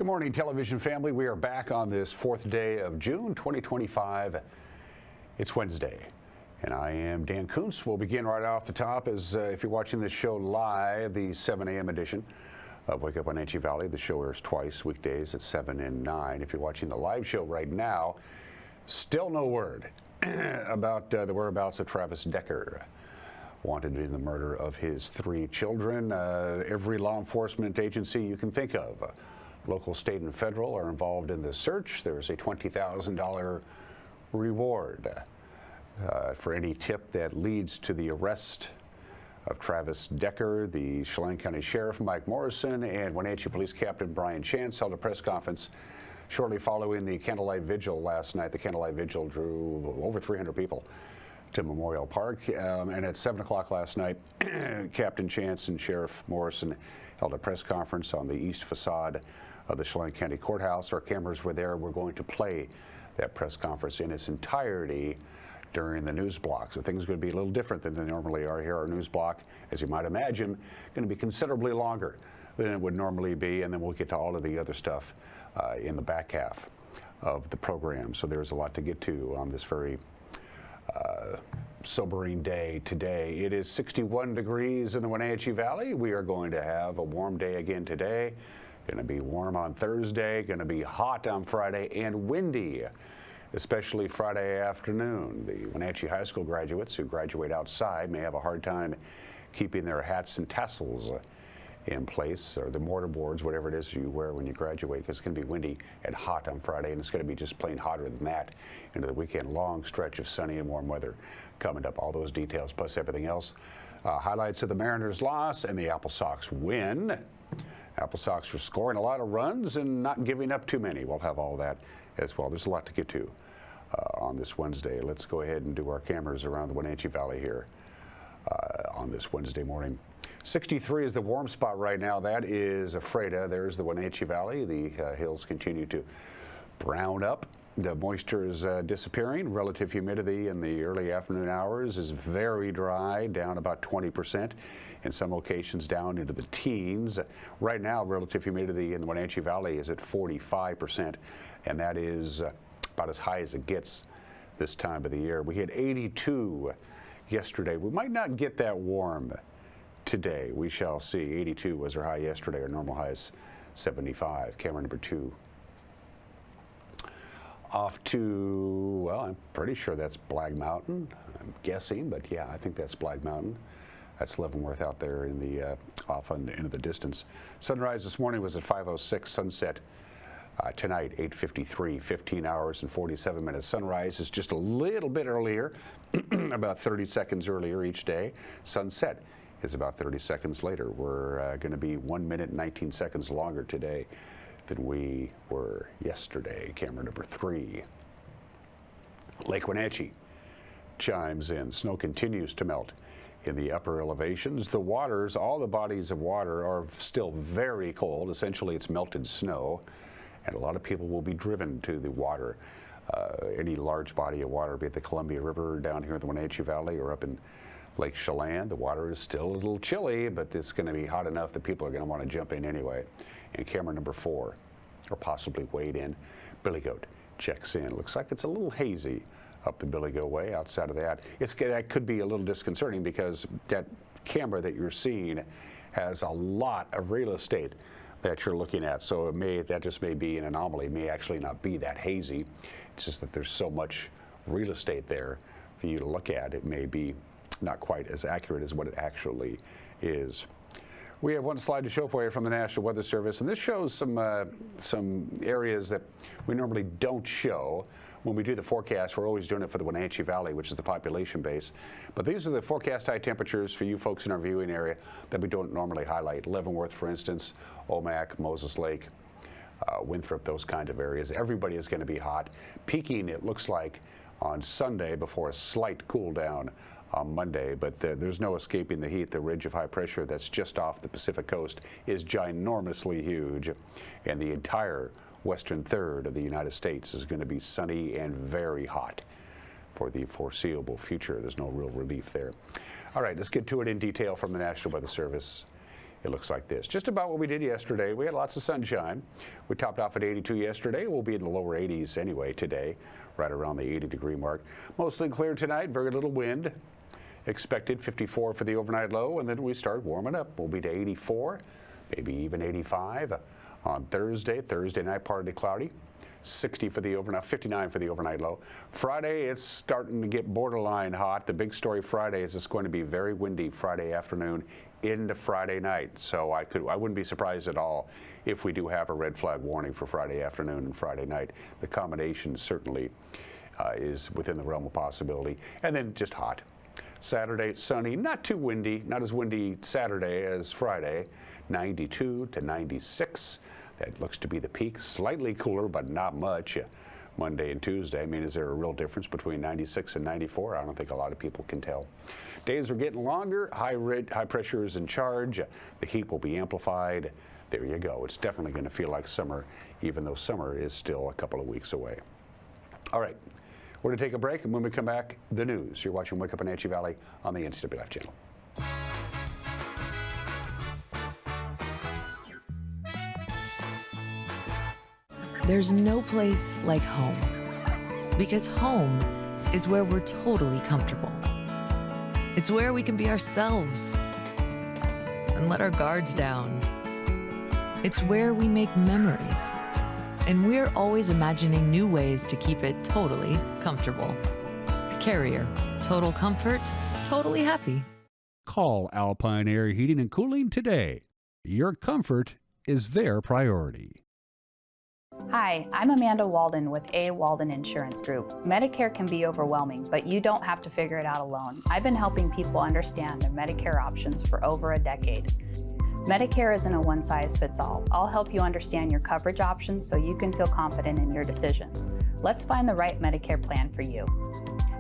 Good morning, television family. We are back on this 4th day of June 2025. It's Wednesday, and I am Dan Kuntz. We'll begin right off the top as if you're watching this show live, the 7 a.m. edition of Wake Up Wenatchee Valley. The show airs twice, weekdays at 7 and 9. If you're watching the live show right now, still no word about the whereabouts of Travis Decker, wanted in the murder of his 3 children. Every law enforcement agency you can think of, local, state, and federal, are involved in the search. There is a $20,000 reward for any tip that leads to the arrest of Travis Decker. The Chelan County Sheriff Mike Morrison and Wenatchee Police Captain Brian Chance held a press conference shortly following the candlelight vigil last night. The candlelight vigil drew over 300 people to Memorial Park, and at 7 o'clock last night, Captain Chance and Sheriff Morrison held a press conference on the east facade of the Chelan County Courthouse. Our cameras were there. We're going to play that press conference in its entirety during the news block. So things are going to be a little different than they normally are here. Our news block, as you might imagine, going to be considerably longer than it would normally be, and then we'll get to all of the other stuff in the back half of the program. So there's a lot to get to on this very sobering day today. It is 61 degrees in the Wenatchee Valley. We are going to have a warm day again today. Going to be warm on Thursday, going to be hot on Friday, and windy, especially Friday afternoon. The Wenatchee High School graduates who graduate outside may have a hard time keeping their hats and tassels in place, or the mortar boards, whatever it is you wear when you graduate, because it's going to be windy and hot on Friday, and it's going to be just plain hotter than that into the weekend. Long stretch of sunny and warm weather coming up. All those details plus everything else. Highlights of the Mariners' loss and the Apple Sox win. Apple Sox are scoring a lot of runs and not giving up too many. We'll have all that as well. There's a lot to get to on this Wednesday. Let's go ahead and do our cameras around the Wenatchee Valley here on this Wednesday morning. 63 is the warm spot right now. That is Ephrata. There's the Wenatchee Valley. The hills continue to brown up. The moisture is disappearing. Relative humidity in the early afternoon hours is very dry, down about 20%. In some locations down into the teens. Right now, relative humidity in the Wenatchee Valley is at 45%, and that is about as high as it gets this time of the year. We hit 82 yesterday. We might not get that warm today. We shall see. 82 was our high yesterday. Our normal high is 75. Camera number 2. Off to, well, I'm pretty sure that's Black Mountain. I'm guessing, but yeah, I think that's Black Mountain. That's Leavenworth out there in the off on the end of the distance. Sunrise this morning was at 5:06. Sunset tonight 8:53. 15 hours and 47 minutes. Sunrise is just a little bit earlier, about 30 seconds earlier each day. Sunset is about 30 seconds later. We're going to be 1 minute and 19 seconds longer today than we were yesterday. Camera number 3. Lake Wenatchee chimes in. Snow continues to melt in the upper elevations. The waters, all the bodies of water are still very cold. Essentially, it's melted snow, and a lot of people will be driven to the water. Any large body of water, be it the Columbia River down here in the Wenatchee Valley or up in Lake Chelan, the water is still a little chilly, but it's going to be hot enough that people are going to want to jump in anyway. And camera number 4, or possibly wade in. Billy Goat checks in. Looks like it's a little hazy up the Billy Goat way. Outside of that, that could be a little disconcerting because that camera that you're seeing has a lot of real estate that you're looking at. So that just may be an anomaly. It may actually not be that hazy. It's just that there's so much real estate there for you to look at. It may be not quite as accurate as what it actually is. We have one slide to show for you from the National Weather Service, and this shows some areas that we normally don't show. When we do the forecast, we're always doing it for the Wenatchee Valley, which is the population base. But these are the forecast high temperatures for you folks in our viewing area that we don't normally highlight. Leavenworth, for instance, Omak, Moses Lake, Winthrop, those kind of areas. Everybody is going to be hot. Peaking, it looks like, on Sunday before a slight cool down on Monday, but there's no escaping the heat. The ridge of high pressure that's just off the Pacific coast is ginormously huge, and the entire western third of the United States is going to be sunny and very hot for the foreseeable future. There's no real relief there. All right, let's get to it in detail from the National Weather Service it looks like this. Just about what we did yesterday. We had lots of sunshine. We topped off at 82 yesterday. We'll be in the lower 80s anyway today, right around the 80-degree mark. Mostly clear tonight, very little wind. Expected 54 for the overnight low, and then we start warming up. We'll be to 84, maybe even 85 on Thursday. Thursday night, partly cloudy. 60 for the overnight, 59 for the overnight low. Friday, it's starting to get borderline hot. The big story Friday is it's going to be very windy Friday afternoon into Friday night. So I wouldn't be surprised at all if we do have a red flag warning for Friday afternoon and Friday night. The combination certainly is within the realm of possibility. And then just hot. Saturday, sunny, not too windy, not as windy Saturday as Friday. 92 to 96. That looks to be the peak. Slightly cooler, but not much. Monday and Tuesday. I mean, is there a real difference between 96 and 94? I don't think a lot of people can tell. Days are getting longer. High pressure is in charge. The heat will be amplified. There you go. It's definitely going to feel like summer, even though summer is still a couple of weeks away. All right. We're going to take a break, and when we come back, the news. You're watching Wake Up Wenatchee Valley on the NCWLIFE channel. There's no place like home, because home is where we're totally comfortable. It's where we can be ourselves and let our guards down. It's where we make memories, and we're always imagining new ways to keep it totally comfortable. Carrier, total comfort, totally happy. Call Alpine Air Heating and Cooling today. Your comfort is their priority. Hi, I'm Amanda Walden with A. Walden Insurance Group. Medicare can be overwhelming, but you don't have to figure it out alone. I've been helping people understand their Medicare options for over a decade. Medicare isn't a one-size-fits-all. I'll help you understand your coverage options so you can feel confident in your decisions. Let's find the right Medicare plan for you.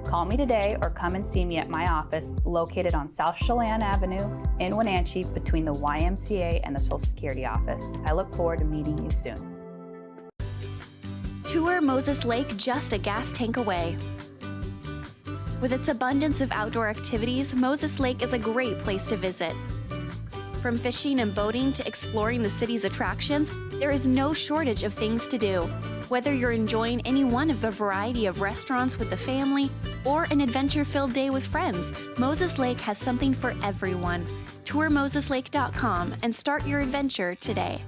Call me today or come and see me at my office located on South Chelan Avenue in Wenatchee between the YMCA and the Social Security office. I look forward to meeting you soon. Tour Moses Lake just a gas tank away. With its abundance of outdoor activities, Moses Lake is a great place to visit. From fishing and boating to exploring the city's attractions, there is no shortage of things to do. Whether you're enjoying any one of the variety of restaurants with the family or an adventure-filled day with friends, Moses Lake has something for everyone. TourMosesLake.com and start your adventure today.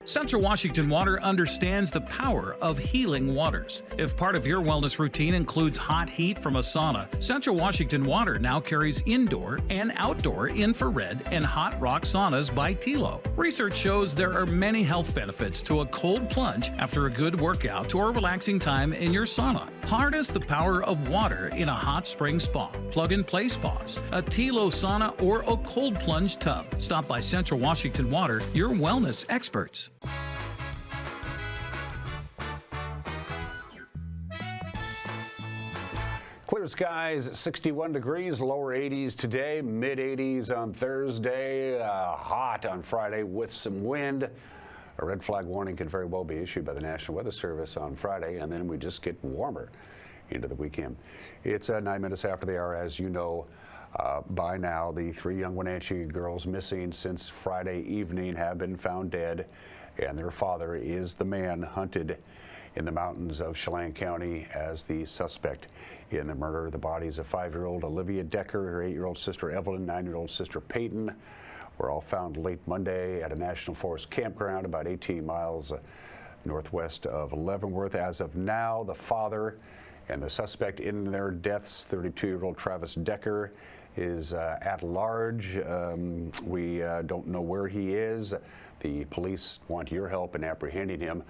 Central Washington Water understands the power of healing waters. If part of your wellness routine includes hot heat from a sauna, Central Washington Water now carries indoor and outdoor infrared and hot rock saunas by Tilo. Research shows there are many health benefits to a cold plunge after a good workout or relaxing time in your sauna. Harness the power of water in a hot spring spa, plug-and-play spas, a Tilo sauna, or a cold plunge tub. Stop by Central Washington Water, your wellness experts. Clear skies, 61 degrees, lower 80s today, mid 80s on Thursday, hot on Friday with some wind. A red flag warning could very well be issued by the National Weather Service on Friday, and then we just get warmer into the weekend. It's 9 minutes after the hour. As you know by now, the 3 young Wenatchee girls missing since Friday evening have been found dead, and their father is the man hunted in the mountains of Chelan County as the suspect in the murder. The bodies of 5-year-old Olivia Decker, her 8-year-old sister Evelyn, 9-year-old sister Peyton were all found late Monday at a National Forest campground about 18 miles northwest of Leavenworth. As of now, the father and the suspect in their deaths, 32-year-old Travis Decker, is at large. We don't know where he is. The police want your help in apprehending him.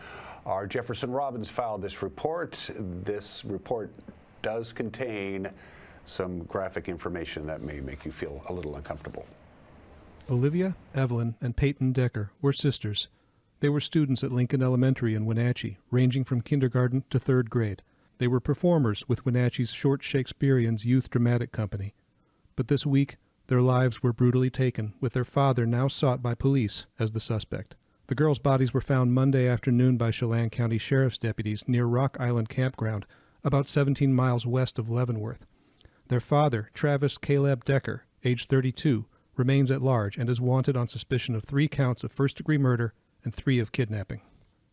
Our Jefferson Robbins filed this report. This report does contain some graphic information that may make you feel a little uncomfortable. Olivia, Evelyn, and Peyton Decker were sisters. They were students at Lincoln Elementary in Wenatchee, ranging from kindergarten to 3rd grade. They were performers with Wenatchee's Short Shakespearean's Youth Dramatic Company. But this week, their lives were brutally taken, with their father now sought by police as the suspect. The girls' bodies were found Monday afternoon by Chelan County Sheriff's deputies near Rock Island Campground, about 17 miles west of Leavenworth. Their father, Travis Caleb Decker, age 32, remains at large and is wanted on suspicion of 3 counts of first-degree murder and 3 of kidnapping.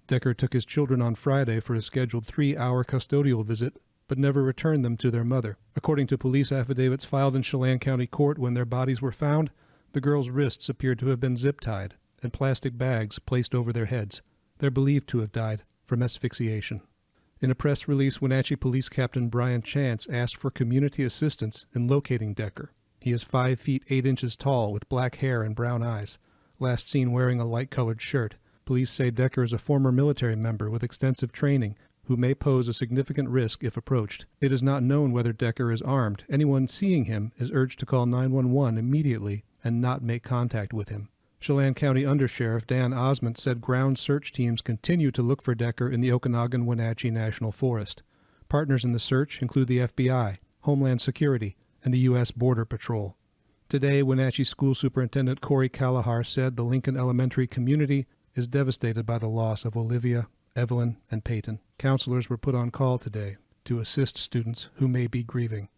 Decker took his children on Friday for a scheduled 3-hour custodial visit, but never returned them to their mother. According to police affidavits filed in Chelan County Court when their bodies were found, the girls' wrists appeared to have been zip-tied and plastic bags placed over their heads. They're believed to have died from asphyxiation. In a press release, Wenatchee Police Captain Brian Chance asked for community assistance in locating Decker. He is 5 feet 8 inches tall with black hair and brown eyes, last seen wearing a light-colored shirt. Police say Decker is a former military member with extensive training who may pose a significant risk if approached. It is not known whether Decker is armed. Anyone seeing him is urged to call 911 immediately and not make contact with him. Chelan County Undersheriff Dan Osment said ground search teams continue to look for Decker in the Okanagan-Wenatchee National Forest. Partners in the search include the FBI, Homeland Security, and the U.S. Border Patrol. Today, Wenatchee School Superintendent Corey Callahar said the Lincoln Elementary community is devastated by the loss of Olivia, Evelyn, and Peyton. Counselors were put on call today to assist students who may be grieving.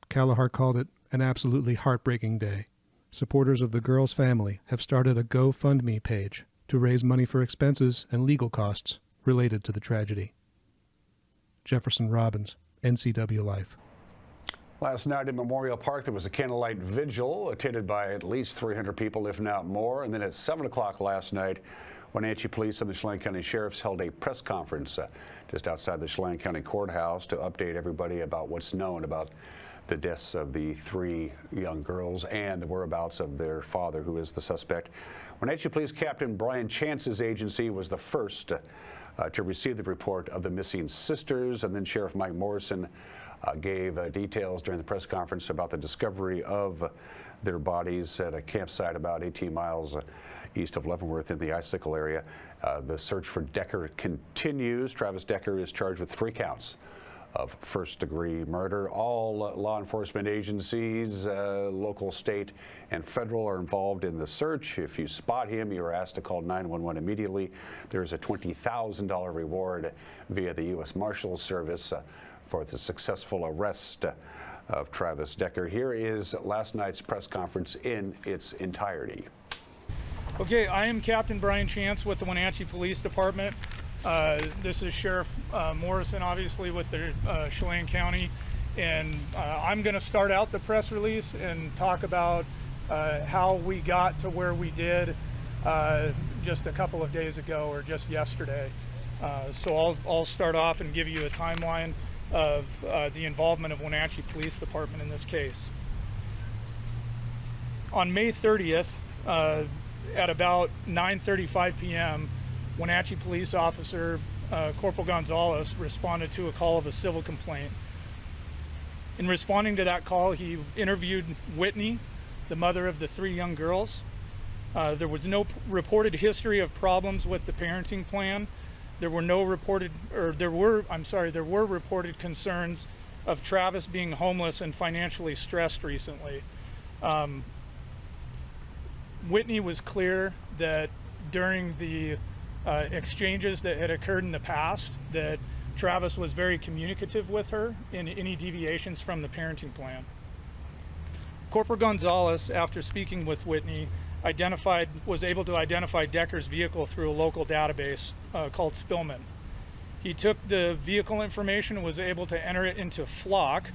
Callahar called it an absolutely heartbreaking day. Supporters of the girls' family have started a GoFundMe page to raise money for expenses and legal costs related to the tragedy. Jefferson Robbins, NCWLIFE. Last night in Memorial Park, there was a candlelight vigil attended by at least 300 people, if not more. And then at 7 o'clock last night, Wenatchee Police and the Chelan County Sheriffs held a press conference just outside the Chelan County Courthouse to update everybody about what's known about the deaths of the 3 young girls and the whereabouts of their father, who is the suspect. Wenatchee Police Captain Brian Chance's agency was the first to receive the report of the missing sisters, and then Sheriff Mike Morrison gave details during the press conference about the discovery of their bodies at a campsite about 18 miles east of Leavenworth in the Icicle area. The search for Decker continues. Travis Decker is charged with 3 counts of first-degree murder. All law enforcement agencies, local, state, and federal, are involved in the search. If you spot him, you're asked to call 911 immediately. There's a $20,000 reward via the U.S. Marshals Service for the successful arrest of Travis Decker. Here is last night's press conference in its entirety. Okay, I am Captain Brian Chance with the Wenatchee Police Department. This is Sheriff Morrison, obviously, with the Chelan County, and I'm going to start out the press release and talk about how we got to where we did just a couple of days ago, or just yesterday. So I'll start off and give you a timeline of the involvement of Wenatchee Police Department in this case. On May 30th, at about 9:35 p.m., Wenatchee police officer Corporal Gonzalez responded to a call of a civil complaint. In responding to that call, he interviewed Whitney, the mother of the 3 young girls. There was no reported history of problems with the parenting plan. There were reported concerns of Travis being homeless and financially stressed recently. Whitney was clear that during the exchanges that had occurred in the past, that Travis was very communicative with her in any deviations from the parenting plan. Corporal Gonzalez, after speaking with Whitney, was able to identify Decker's vehicle through a local database called Spillman. He took the vehicle information and was able to enter it into Flock,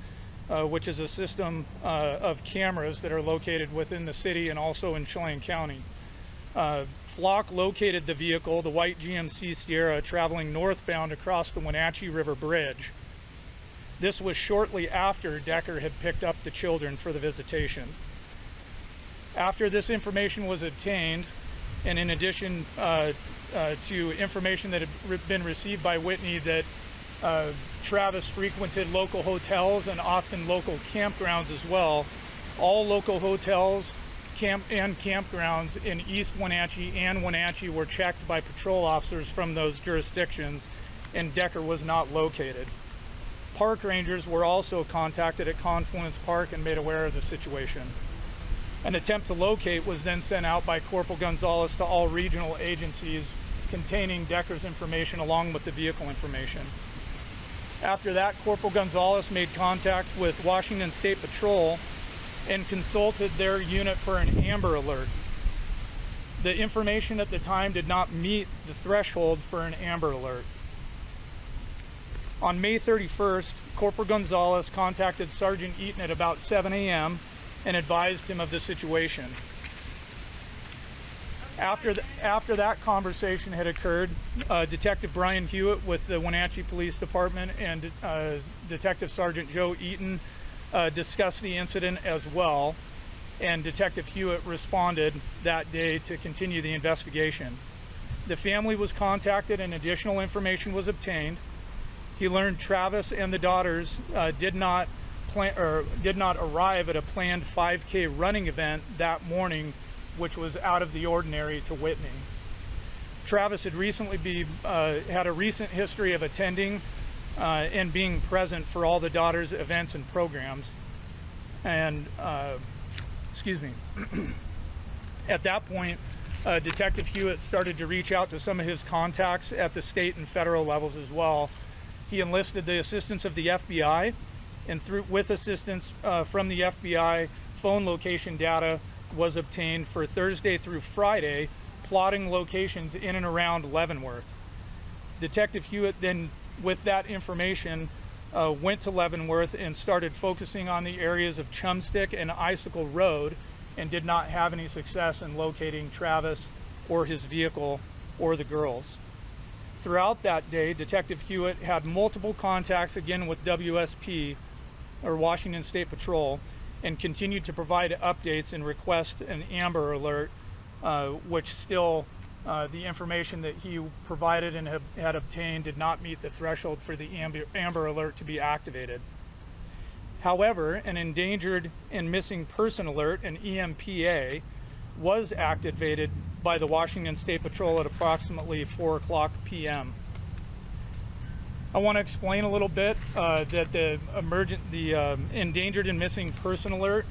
which is a system of cameras that are located within the city and also in Chelan County. Flock located the vehicle, the white GMC Sierra, traveling northbound across the Wenatchee River Bridge. This was shortly after Decker had picked up the children for the visitation. After this information was obtained, and in addition to information that had been received by Whitney that Travis frequented local hotels and often local campgrounds as well, all local hotels and campgrounds in East Wenatchee and Wenatchee were checked by patrol officers from those jurisdictions, and Decker was not located. Park rangers were also contacted at Confluence Park and made aware of the situation. An attempt to locate was then sent out by Corporal Gonzalez to all regional agencies containing Decker's information along with the vehicle information. After that, Corporal Gonzalez made contact with Washington State Patrol and consulted their unit for an Amber Alert. The information at the time did not meet the threshold for an Amber Alert. On May 31st, Corporal Gonzalez contacted Sergeant Eaton at about 7 a.m. and advised him of the situation. After that conversation had occurred, Detective Brian Hewitt with the Wenatchee Police Department and Detective Sergeant Joe Eaton discussed the incident as well, and Detective Hewitt responded that day to continue the investigation. The family was contacted and additional information was obtained. He learned Travis and the daughters did not arrive at a planned 5K running event that morning, which was out of the ordinary to Whitney. Travis had recently had a recent history of attending and being present for all the daughters' events and programs. And at that point, Detective Hewitt started to reach out to some of his contacts at the state and federal levels as well. He enlisted the assistance of the FBI, and with assistance from the FBI, phone location data was obtained for Thursday through Friday, plotting locations in and around Leavenworth. Detective Hewitt then, with that information, went to Leavenworth and started focusing on the areas of Chumstick and Icicle Road, and did not have any success in locating Travis or his vehicle or the girls. Throughout that day, Detective Hewitt had multiple contacts again with WSP, or Washington State Patrol, and continued to provide updates and request an Amber Alert, which still the information that he provided and had obtained did not meet the threshold for the Amber Alert to be activated. However, an Endangered and Missing Person Alert, an EMPA, was activated by the Washington State Patrol at approximately 4:00 p.m. I want to explain a little bit that the Endangered and Missing Person Alert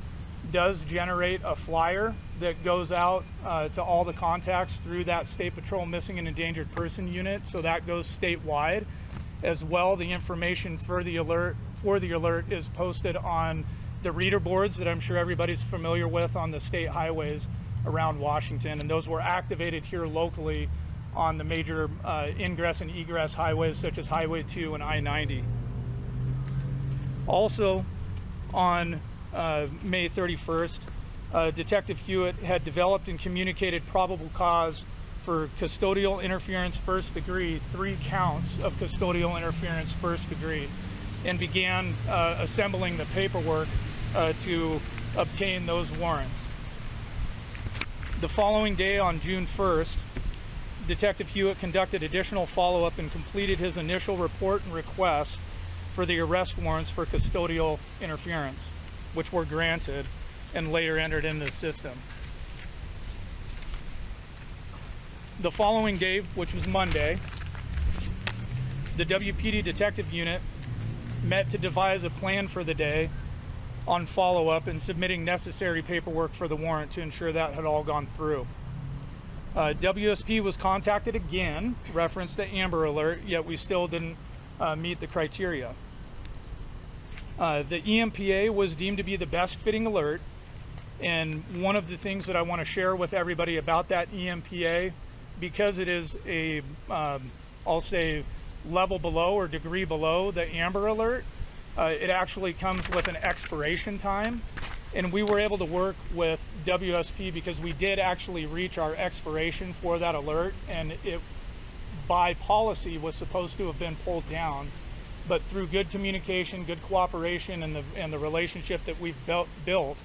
does generate a flyer that goes out to all the contacts through that State Patrol Missing and Endangered Person Unit, so that goes statewide. As well, the information for the alert is posted on the reader boards that I'm sure everybody's familiar with on the state highways around Washington, and those were activated here locally on the major ingress and egress highways such as Highway 2 and I-90. Also on May 31st, Detective Hewitt had developed and communicated probable cause for custodial interference first degree, 3 counts of custodial interference first degree, and began assembling the paperwork to obtain those warrants. The following day, on June 1st, Detective Hewitt conducted additional follow-up and completed his initial report and request for the arrest warrants for custodial interference, which were granted and later entered into the system. The following day, which was Monday, the WPD Detective Unit met to devise a plan for the day on follow-up and submitting necessary paperwork for the warrant to ensure that had all gone through. WSP was contacted again, referenced the Amber Alert, yet we still didn't meet the criteria. The EMPA was deemed to be the best fitting alert, and one of the things that I want to share with everybody about that EMPA, because it is a, I'll say, level below or degree below the Amber Alert, it actually comes with an expiration time, and we were able to work with WSP because we did actually reach our expiration for that alert, and it by policy was supposed to have been pulled down, but through good communication, good cooperation, and the relationship that we've built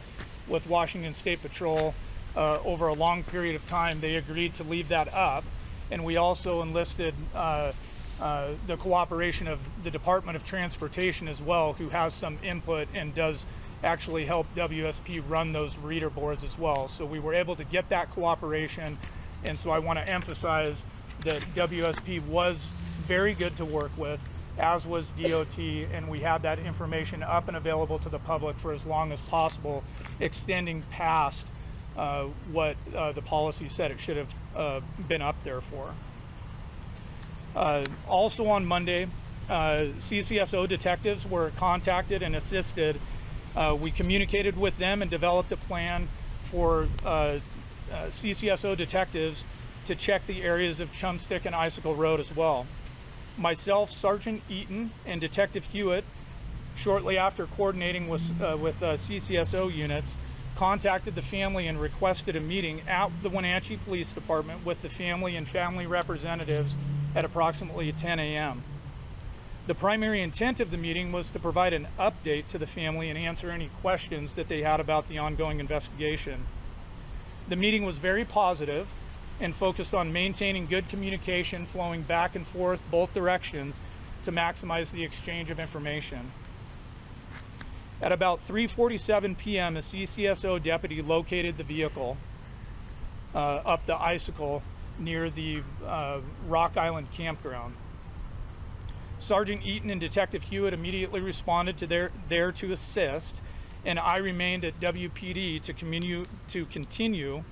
with Washington State Patrol over a long period of time, they agreed to leave that up. And we also enlisted the cooperation of the Department of Transportation as well, who has some input and does actually help WSP run those reader boards as well. So we were able to get that cooperation, and so I want to emphasize that WSP was very good to work with, as was DOT, and we had that information up and available to the public for as long as possible, extending past what the policy said it should have been up there for. Also on Monday, CCSO detectives were contacted and assisted We communicated with them and developed a plan for CCSO detectives to check the areas of Chumstick and Icicle Road as well. Myself, Sergeant Eaton, and Detective Hewitt, shortly after coordinating with CCSO units, contacted the family and requested a meeting at the Wenatchee Police Department with the family and family representatives at approximately 10 a.m. The primary intent of the meeting was to provide an update to the family and answer any questions that they had about the ongoing investigation. The meeting was very positive and focused on maintaining good communication flowing back and forth both directions to maximize the exchange of information. At about 3:47 p.m., a CCSO deputy located the vehicle up the Icicle near the Rock Island campground. Sergeant Eaton and Detective Hewitt immediately responded to there to assist, and I remained at WPD to continue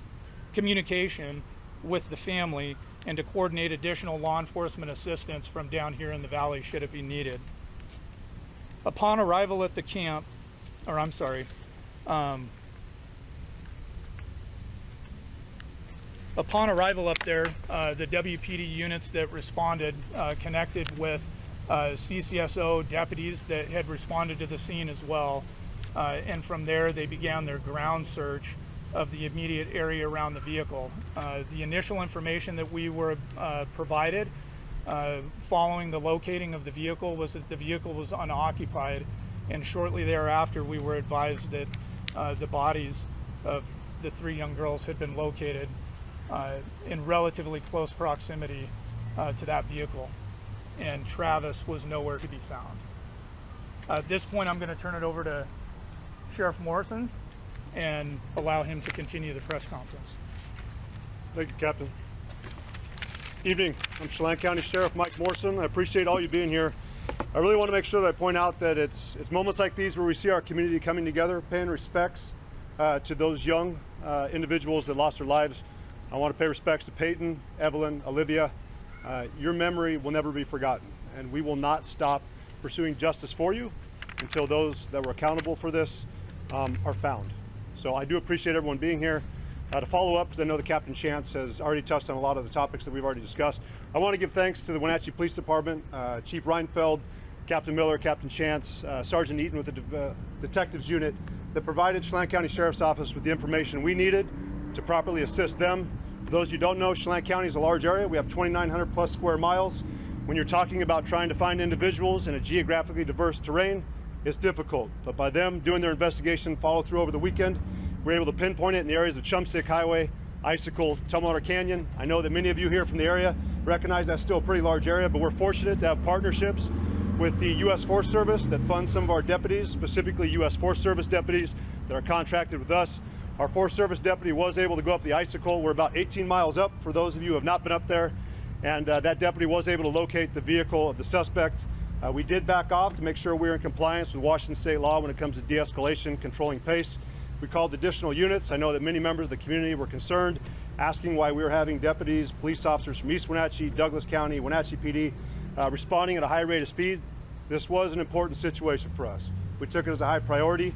communication with the family and to coordinate additional law enforcement assistance from down here in the valley should it be needed. Upon arrival at the camp, upon arrival up there, the WPD units that responded connected with CCSO deputies that had responded to the scene as well. And from there, they began their ground search of the immediate area around the vehicle. The initial information that we were provided following the locating of the vehicle was that the vehicle was unoccupied, and shortly thereafter we were advised that the bodies of the 3 young girls had been located in relatively close proximity to that vehicle, and Travis was nowhere to be found. At this point, I'm going to turn it over to Sheriff Morrison and allow him to continue the press conference. Thank you, Captain. Evening. I'm Chelan County Sheriff Mike Morrison. I appreciate all you being here. I really want to make sure that I point out that it's moments like these where we see our community coming together, paying respects to those young individuals that lost their lives. I want to pay respects to Peyton, Evelyn, Olivia. Your memory will never be forgotten, and we will not stop pursuing justice for you until those that were accountable for this are found. So I do appreciate everyone being here. To follow up, because I know the Captain Chance has already touched on a lot of the topics that we've already discussed, I want to give thanks to the Wenatchee Police Department, Chief Reinfeld, Captain Miller, Captain Chance, Sergeant Eaton with the Detectives Unit that provided Chelan County Sheriff's Office with the information we needed to properly assist them. For those of you who don't know, Chelan County is a large area. We have 2,900 plus square miles. When you're talking about trying to find individuals in a geographically diverse terrain, it's difficult. But by them doing their investigation follow through over the weekend, we're able to pinpoint it in the areas of Chumstick Highway, Icicle, Tumwater Canyon. I know that many of you here from the area recognize that's still a pretty large area, but we're fortunate to have partnerships with the U.S. Forest Service that funds some of our deputies, specifically U.S. Forest Service deputies that are contracted with us. Our Forest Service deputy was able to go up the Icicle. We're about 18 miles up for those of you who have not been up there, and that deputy was able to locate the vehicle of the suspect. We did back off to make sure we're in compliance with Washington state law when it comes to de-escalation, controlling pace. We called additional units. I know that many members of the community were concerned, asking why we were having deputies, police officers from East Wenatchee, Douglas County, Wenatchee PD, responding at a high rate of speed. This was an important situation for us. We took it as a high priority.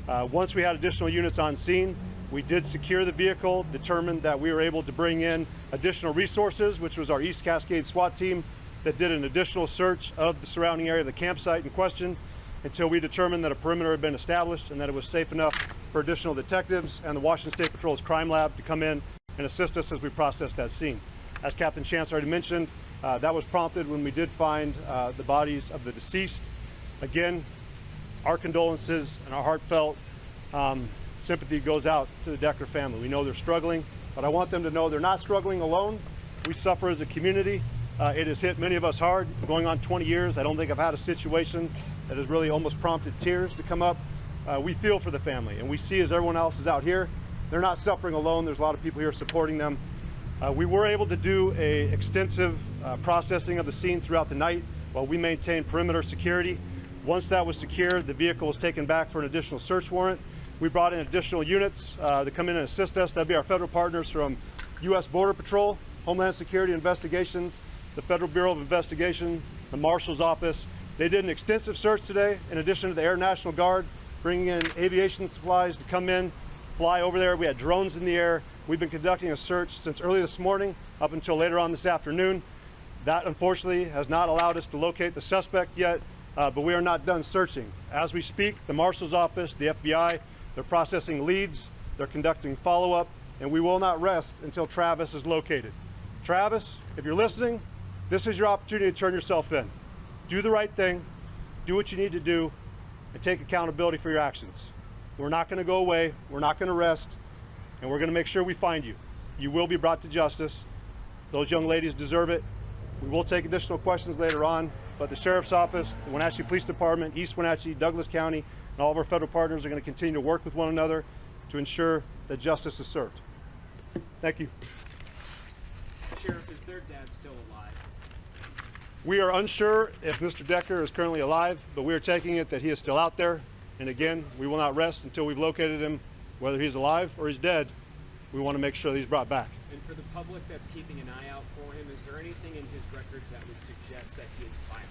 Once we had additional units on scene, we did secure the vehicle, determined that we were able to bring in additional resources, which was our East Cascade SWAT team that did an additional search of the surrounding area of the campsite in question until we determined that a perimeter had been established and that it was safe enough for additional detectives and the Washington State Patrol's crime lab to come in and assist us as we processed that scene. As Captain Chance already mentioned, that was prompted when we did find the bodies of the deceased. Again, our condolences and our heartfelt sympathy goes out to the Decker family. We know they're struggling, but I want them to know they're not struggling alone. We suffer as a community. It has hit many of us hard. Going on 20 years, I don't think I've had a situation that has really almost prompted tears to come up. We feel for the family, and we see as everyone else is out here, they're not suffering alone. There's a lot of people here supporting them. We were able to do an extensive processing of the scene throughout the night while we maintained perimeter security. Once that was secured, the vehicle was taken back for an additional search warrant. We brought in additional units to come in and assist us. That'd be our federal partners from U.S. Border Patrol, Homeland Security Investigations, the Federal Bureau of Investigation, the Marshal's Office. They did an extensive search today, in addition to the Air National Guard, bringing in aviation supplies to come in, fly over there. We had drones in the air. We've been conducting a search since early this morning up until later on this afternoon. That unfortunately has not allowed us to locate the suspect yet, but we are not done searching. As we speak, the Marshal's Office, the FBI, they're processing leads, they're conducting follow-up, and we will not rest until Travis is located. Travis, if you're listening, this is your opportunity to turn yourself in. Do the right thing, do what you need to do, and take accountability for your actions. We're not going to go away, we're not going to rest, and we're going to make sure we find you. You will be brought to justice. Those young ladies deserve it. We will take additional questions later on, but the Sheriff's Office, the Wenatchee Police Department, East Wenatchee, Douglas County, and all of our federal partners are going to continue to work with one another to ensure that justice is served. Thank you. Sheriff, is their dad still alive? We are unsure if Mr. Decker is currently alive, but we are taking it that he is still out there. And again, we will not rest until we've located him, whether he's alive or he's dead. We want to make sure that he's brought back. And for the public that's keeping an eye out for him, is there anything in his records that would suggest that he is violent?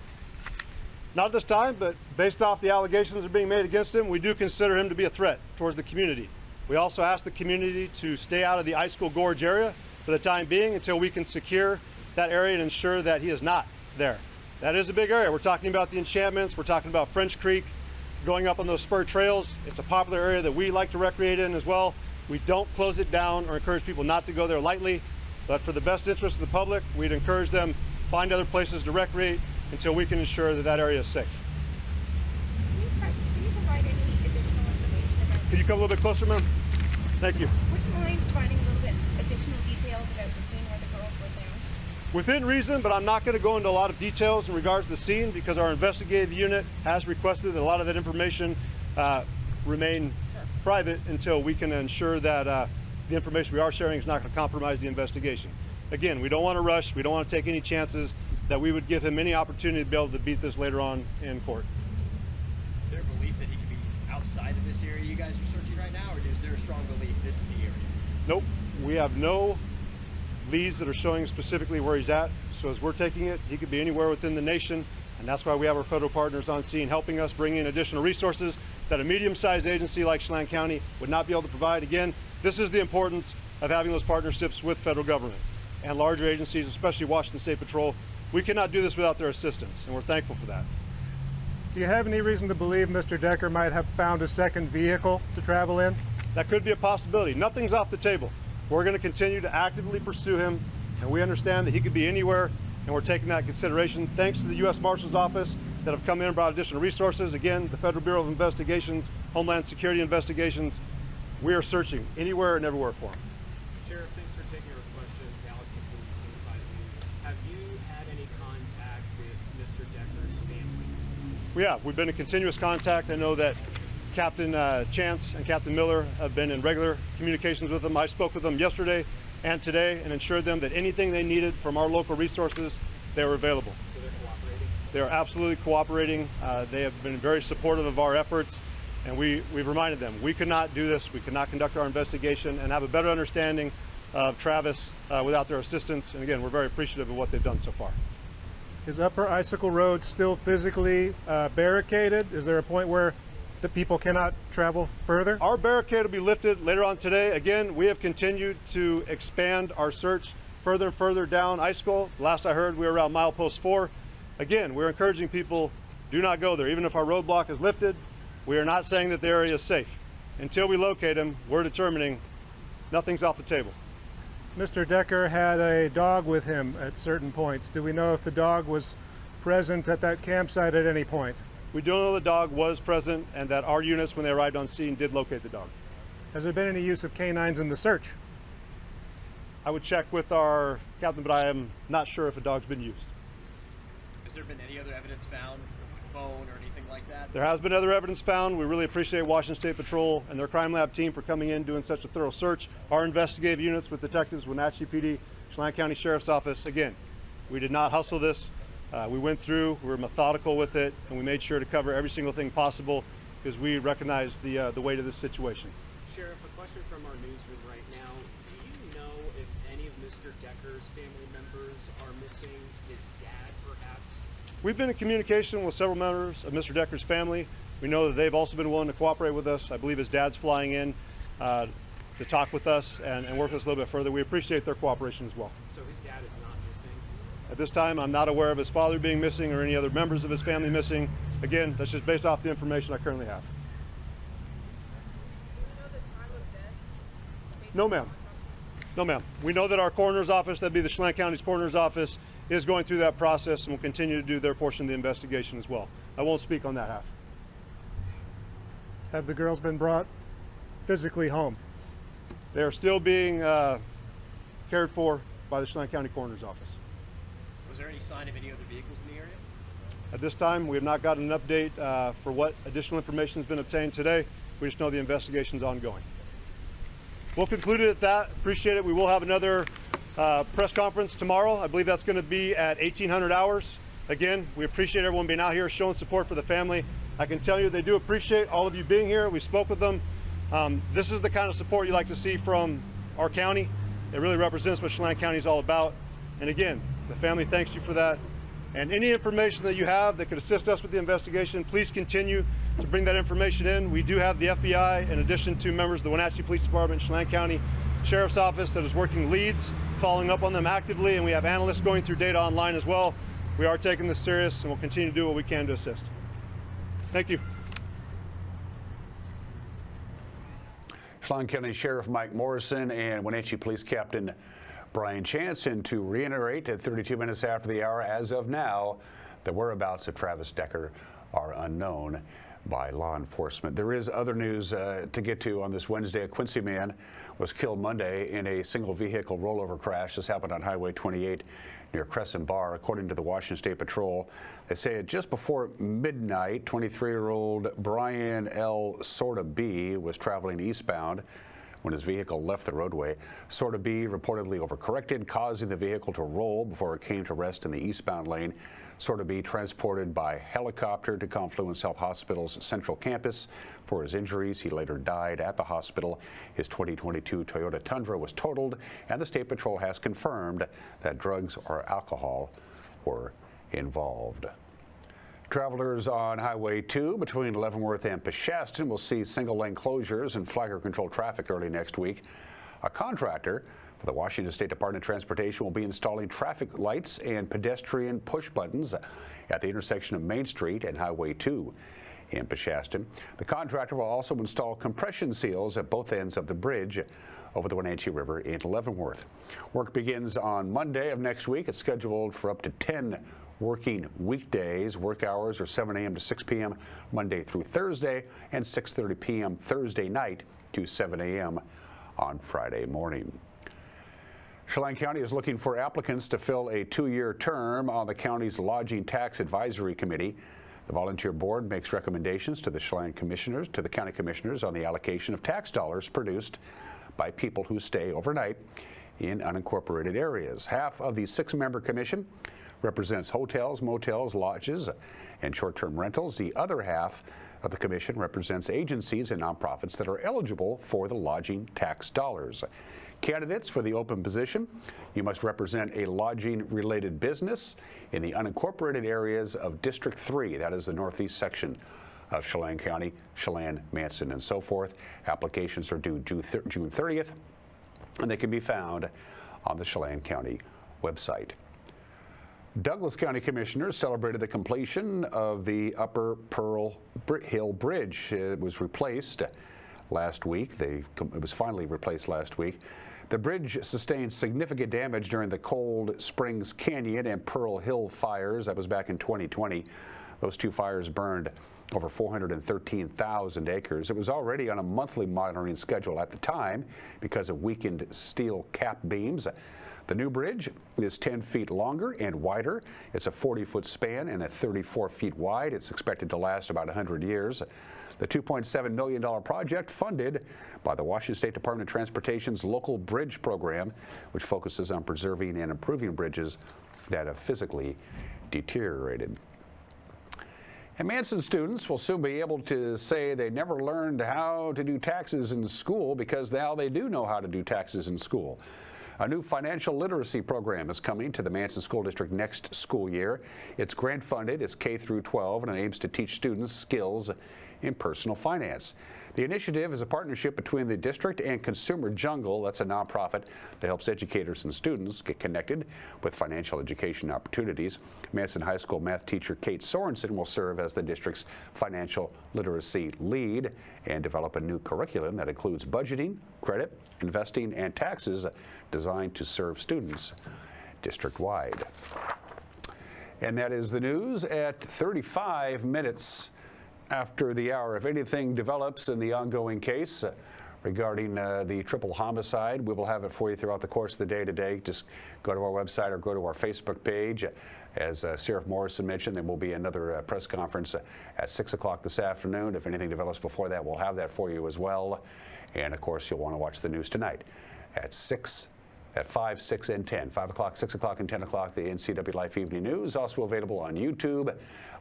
Not at this time, but based off the allegations that are being made against him, we do consider him to be a threat towards the community. We also ask the community to stay out of the Icicle Gorge area for the time being until we can secure that area and ensure that he is not there. That is a big area. We're talking about the enchantments, we're talking about French Creek, going up on those spur trails. It's a popular area that we like to recreate in as well. We don't close it down or encourage people not to go there lightly, but for the best interest of the public, we'd encourage them find other places to recreate until we can ensure that that area is safe. Can you provide any additional information about? Can you come a little bit closer, ma'am? Thank you. Would you mind providing a little bit additional details about the scene where the girls were found? Within reason, but I'm not going to go into a lot of details in regards to the scene because our investigative unit has requested that a lot of that information remain private until we can ensure that the information we are sharing is not going to compromise the investigation. Again, we don't want to rush, we don't want to take any chances that we would give him any opportunity to be able to beat this later on in court. Is there a belief that he could be outside of this area you guys are searching right now, or is there a strong belief this is the area? Nope, we have no leads that are showing specifically where he's at. So as we're taking it, he could be anywhere within the nation, and that's why we have our federal partners on scene helping us bring in additional resources that a medium-sized agency like Chelan County would not be able to provide. Again, this is the importance of having those partnerships with federal government and larger agencies, especially Washington State Patrol. We cannot do this without their assistance, and we're thankful for that. Do you have any reason to believe Mr. Decker might have found a second vehicle to travel in? That could be a possibility. Nothing's off the table. We're going to continue to actively pursue him, and we understand that he could be anywhere, and we're taking that into consideration. Thanks to the U.S. Marshal's Office that have come in and brought additional resources. Again, the Federal Bureau of Investigations, Homeland Security Investigations. We are searching anywhere and everywhere for him. Sheriff, thanks for taking our questions. Alex from 5 News. Have you had any contact with Mr. Decker's family? We have. We've been in continuous contact. I know that Captain Chance and Captain Miller have been in regular communications with them. I spoke with them yesterday and today and assured them that anything they needed from our local resources, they were available. So they're cooperating? They're absolutely cooperating. They have been very supportive of our efforts, and we've reminded them we could not do this, we could not conduct our investigation and have a better understanding of Travis without their assistance. And again, we're very appreciative of what they've done so far. Is Upper Icicle Road still physically barricaded? Is there a point where the people cannot travel further? Our barricade will be lifted later on today. Again, we have continued to expand our search further and further down Icicle. Last I heard, we were around milepost 4. Again, we're encouraging people, do not go there. Even if our roadblock is lifted, we are not saying that the area is safe. Until we locate him, we're determining nothing's off the table. Mr. Decker had a dog with him at certain points. Do we know if the dog was present at that campsite at any point? We do know the dog was present and that our units, when they arrived on scene, did locate the dog. Has there been any use of canines in the search? I would check with our captain, but I am not sure if a dog's been used. Has there been any other evidence found, phone or anything like that? There has been other evidence found. We really appreciate Washington State Patrol and their crime lab team for coming in, doing such a thorough search. Our investigative units with detectives, Wenatchee PD, Chelan County Sheriff's Office. Again, we did not hustle this. We went through, we were methodical with it, and we made sure to cover every single thing possible because we recognize the weight of this situation. Sheriff, a question from our newsroom right now. Do you know if any of Mr. Decker's family members are missing? His dad, perhaps? We've been in communication with several members of Mr. Decker's family. We know that they've also been willing to cooperate with us. I believe his dad's flying in to talk with us and work with us a little bit further. We appreciate their cooperation as well. So his dad is not missing? At this time, I'm not aware of his father being missing or any other members of his family missing. Again, that's just based off the information I currently have. No, ma'am. No, ma'am. We know that our coroner's office, that'd be the Chelan County's coroner's office, is going through that process and will continue to do their portion of the investigation as well. I won't speak on that half. Have the girls been brought physically home? They are still being cared for by the Chelan County Coroner's Office. Was there any sign of any other vehicles in the area? At this time, we have not gotten an update for what additional information has been obtained today. We just know the investigation is ongoing. We'll conclude it at that. Appreciate it. We will have another press conference tomorrow. I believe that's going to be at 1800 hours. Again, we appreciate everyone being out here showing support for the family. I can tell you they do appreciate all of you being here. We spoke with them. This is the kind of support you like to see from our county. It really represents what Chelan County is all about. And again, the family thanks you for that. And any information that you have that could assist us with the investigation, please continue to bring that information in. We do have the FBI, in addition to members of the Wenatchee Police Department, Chelan County Sheriff's Office, that is working leads, following up on them actively, and we have analysts going through data online as well. We are taking this serious, and we'll continue to do what we can to assist. Thank you. Chelan County Sheriff Mike Morrison and Wenatchee Police Captain Brian Chanson to reiterate at 32 minutes after the hour, as of now, the whereabouts of Travis Decker are unknown by law enforcement. There is other news to get to on this Wednesday. A Quincy man was killed Monday in a single vehicle rollover crash. This happened on Highway 28 near Crescent Bar. According to the Washington State Patrol, they say at just before midnight, 23-year-old Brian L. Sorta B was traveling eastbound when his vehicle left the roadway. Sorta B reportedly overcorrected, causing the vehicle to roll before it came to rest in the eastbound lane. Sorta B transported by helicopter to Confluence Health Hospital's Central Campus for his injuries. He later died at the hospital. His 2022 Toyota Tundra was totaled, and the State Patrol has confirmed that drugs or alcohol were involved. Travelers on Highway 2 between Leavenworth and Peshaston will see single-lane closures and flagger-controlled traffic early next week. A contractor for the Washington State Department of Transportation will be installing traffic lights and pedestrian push buttons at the intersection of Main Street and Highway 2 in Peshaston. The contractor will also install compression seals at both ends of the bridge over the Wenatchee River in Leavenworth. Work begins on Monday of next week. It's scheduled for up to 10 working weekdays. Work hours are 7 a.m. to 6 p.m. Monday through Thursday and 6:30 p.m. Thursday night to 7 a.m. on Friday morning. Chelan County is looking for applicants to fill a 2-year term on the county's Lodging Tax Advisory Committee. The volunteer board makes recommendations to the Chelan commissioners, to the county commissioners, on the allocation of tax dollars produced by people who stay overnight in unincorporated areas. Half of the 6-member commission represents hotels, motels, lodges, and short-term rentals. The other half of the commission represents agencies and nonprofits that are eligible for the lodging tax dollars. Candidates for the open position, you must represent a lodging-related business in the unincorporated areas of District 3, that is the northeast section of Chelan County, Chelan, Manson, and so forth. Applications are due June 30th, and they can be found on the Chelan County website. Douglas County Commissioners celebrated the completion of the Upper Pearl Hill Bridge. It was replaced last week. It was finally replaced last week. The bridge sustained significant damage during the Cold Springs Canyon and Pearl Hill fires. That was back in 2020. Those two fires burned over 413,000 acres. It was already on a monthly monitoring schedule at the time because of weakened steel cap beams. The new bridge is 10 feet longer and wider. It's a 40-foot span and 34 feet wide. It's expected to last about 100 years. The $2.7 million project, funded by the Washington State Department of Transportation's Local Bridge Program, which focuses on preserving and improving bridges that have physically deteriorated. And Manson students will soon be able to say they never learned how to do taxes in school, because now they do know how to do taxes in school. A new financial literacy program is coming to the Manson School District next school year. It's grant funded, it's K through 12, and it aims to teach students skills in personal finance. The initiative is a partnership between the district and Consumer Jungle. That's a nonprofit that helps educators and students get connected with financial education opportunities. Manson High School math teacher Kate Sorensen will serve as the district's financial literacy lead and develop a new curriculum that includes budgeting, credit, investing, and taxes designed to serve students district-wide. And that is the news at 35 minutes after the hour. If anything develops in the ongoing case regarding the triple homicide, we will have it for you throughout the course of the day today. Just go to our website or go to our Facebook page. As Sheriff Morrison mentioned, there will be another press conference at 6 o'clock this afternoon. If anything develops before that, we'll have that for you as well. And of course, you'll want to watch the news tonight at 5, 6, and 10. 5 o'clock, 6 o'clock, and 10 o'clock, the NCWLIFE Evening News. Also available on YouTube